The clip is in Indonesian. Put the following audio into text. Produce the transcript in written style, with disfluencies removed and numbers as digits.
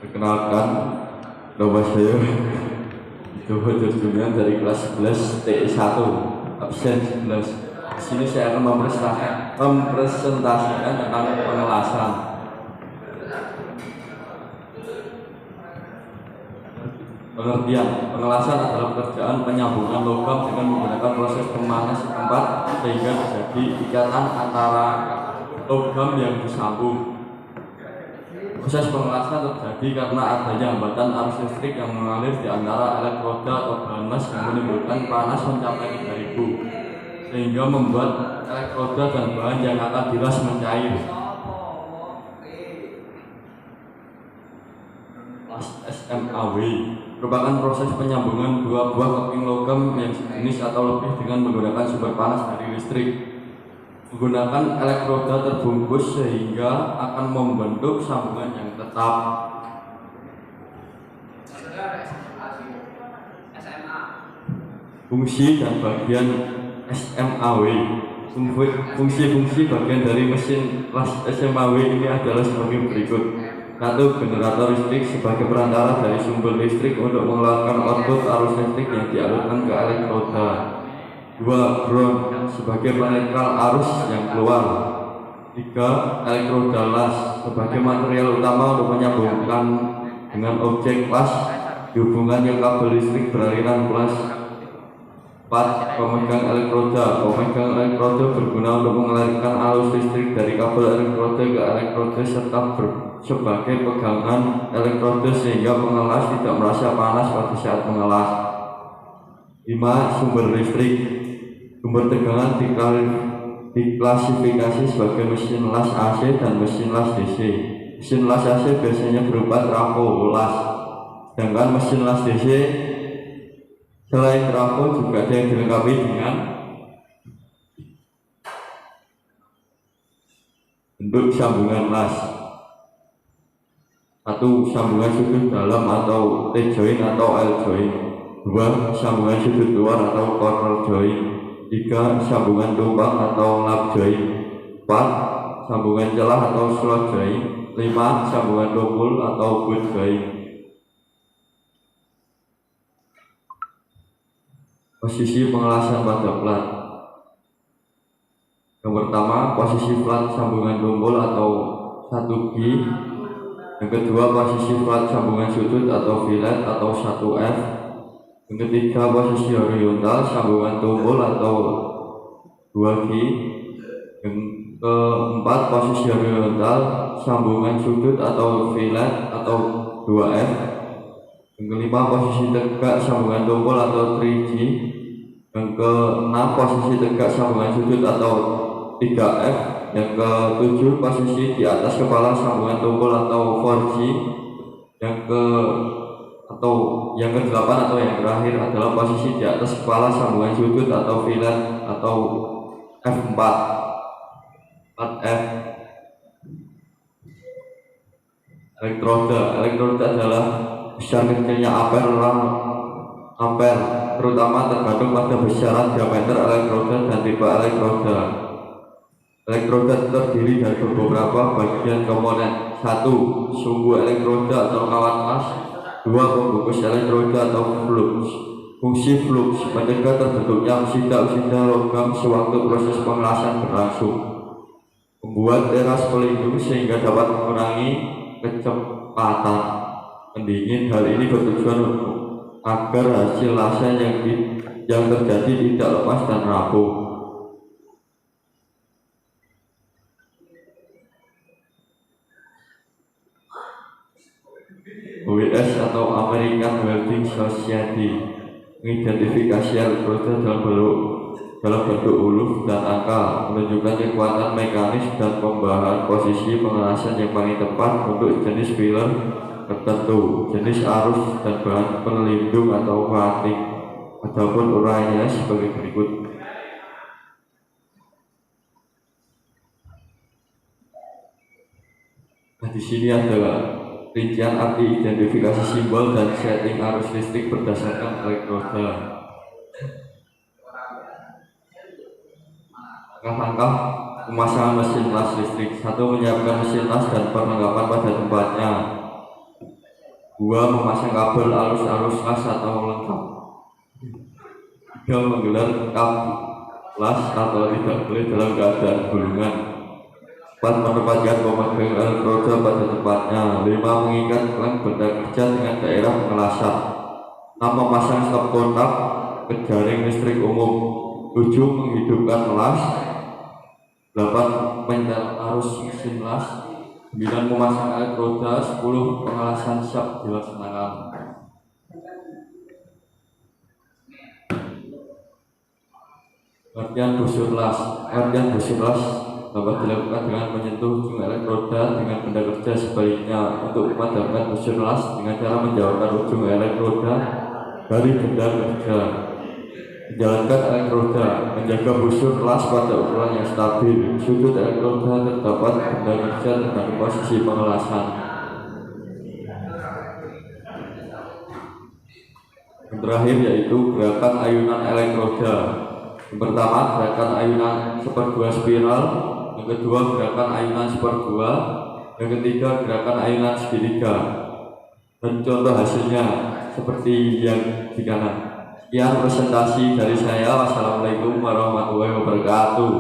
Perkenalkan, nama saya Joho Jurjulian dari kelas 11 TI1 absen 11. Di sini saya akan mempresentasikan tentang pengelasan. Pengertian, pengelasan adalah pekerjaan penyambungan logam dengan menggunakan proses pemanas setempat sehingga terjadi ikatan antara logam yang disambung. Proses pengelasan terjadi karena adanya hambatan arus listrik yang mengalir di antara elektroda atau bahan las yang menimbulkan panas mencapai 3000 sehingga membuat elektroda dan bahan yang akan dilas mencair. Las SMAW merupakan proses penyambungan dua buah keping logam yang sejenis atau lebih dengan menggunakan sumber panas dari listrik. Menggunakan elektroda terbungkus sehingga akan membentuk sambungan yang tetap. Fungsi dan bagian SMAW. Fungsi-fungsi bagian dari mesin las SMAW ini adalah sebagai berikut. 1. Generator listrik sebagai perantara dari sumber listrik untuk mengeluarkan output arus listrik yang dialirkan ke elektroda. 2. Ground sebagai penetral arus yang keluar. 3. Elektroda las sebagai material utama untuk menyambungkan dengan objek las dihubungkan ke kabel listrik beraliran plus. 4. Pemegang elektroda. Pemegang elektroda berguna untuk mengalirkan arus listrik dari kabel elektroda ke elektroda serta sebagai pegangan elektroda sehingga pengelas tidak merasa panas pada saat mengelas. 5. Sumber listrik. Sumber tegangan diklasifikasi sebagai mesin las AC dan mesin las DC. Mesin las AC biasanya berupa trafo las, sedangkan mesin las DC selain trafo juga ada yang dilengkapi dengan bentuk sambungan las. 1. Sambungan sudut dalam atau T-joint atau L-joint. 2. Sambungan sudut luar atau corner joint. 3. Sambungan tumpang atau lap joint. 4. Sambungan celah atau slot joint. 5. Sambungan tumpul atau boot joint. Posisi pengelasan pada plat. Yang pertama, posisi plat sambungan tumpul atau 1G. Yang kedua, posisi plat sambungan sudut atau fillet atau 1F. Yang ketiga, posisi horizontal sambungan tumpul atau 2G. Yang keempat, posisi horizontal sambungan sudut atau fillet atau 2F. Yang kelima, posisi tegak sambungan tumpul atau 3G. Yang keenam, posisi tegak sambungan sudut atau 3F. Yang ketujuh, posisi di atas kepala sambungan tumpul atau 4G. Yang kedelapan atau yang terakhir adalah posisi di atas kepala sambungan sudut atau fillet atau F4. 4F. Elektroda adalah besar kecilnya ampere, terutama tergantung pada besaran diameter elektroda dan tipe elektroda. Elektroda terdiri dari beberapa bagian komponen. 1. Sumbu elektroda atau kawat las. 2. Pembungkus elektroda atau flux. Fungsi flux mencegah terbentuknya oksida logam sewaktu proses pengelasan berlangsung, membuat teras pelindung sehingga dapat mengurangi kecepatan pendingin. Hal ini bertujuan agar hasil lasan yang terjadi tidak lepas dan rapuh. OWS atau American Welding Society mengidentifikasi elektroda dalam bentuk huruf dan angka, menunjukkan kekuatan mekanis dan pembahasan posisi pengelasan yang paling tepat untuk jenis filler tertentu, jenis arus dan bahan pelindung atau coating. Adapun uraiannya sebagai berikut. Nah, di sini ada rincian arti identifikasi simbol dan setting arus listrik berdasarkan elektroda. Langkah-langkah pemasangan mesin las listrik. 1. Menyiapkan mesin las dan perlengkapan pada tempatnya. 2. Memasang kabel arus las atau lengkap. 3. Menggelar kabel las atau tidak boleh dalam keadaan gulungan. 4. Menempatkan pemegang elektroda pada tempatnya. 5. Mengikat klem benda kerja dengan daerah pengelasan. 6. Memasang stop kontak ke jaring listrik umum. 7. Menghidupkan las. 8. Menyetel arus mesin las. 9. Memasang elektroda. 10. Pengelasan siap dilaksanakan. Pengertian busur las. Pengertian busur las dapat dilakukan dengan menyentuh ujung elektroda dengan benda kerja sebaliknya. Untuk memadamkan busur las dengan cara menjauhkan ujung elektroda dari benda kerja. Menjalankan elektroda, menjaga busur las pada ukuran yang stabil. Sudut elektroda terdapat benda kerja tergantung posisi pengelasan. Yang terakhir yaitu gerakan ayunan elektroda. Yang pertama, gerakan ayunan seperdua spiral. Yang kedua, gerakan ayunan seperdua. Yang ketiga, gerakan ayunan segitiga. Dan contoh hasilnya seperti yang di kanan. Sekian presentasi dari saya. Wassalamualaikum warahmatullahi wabarakatuh.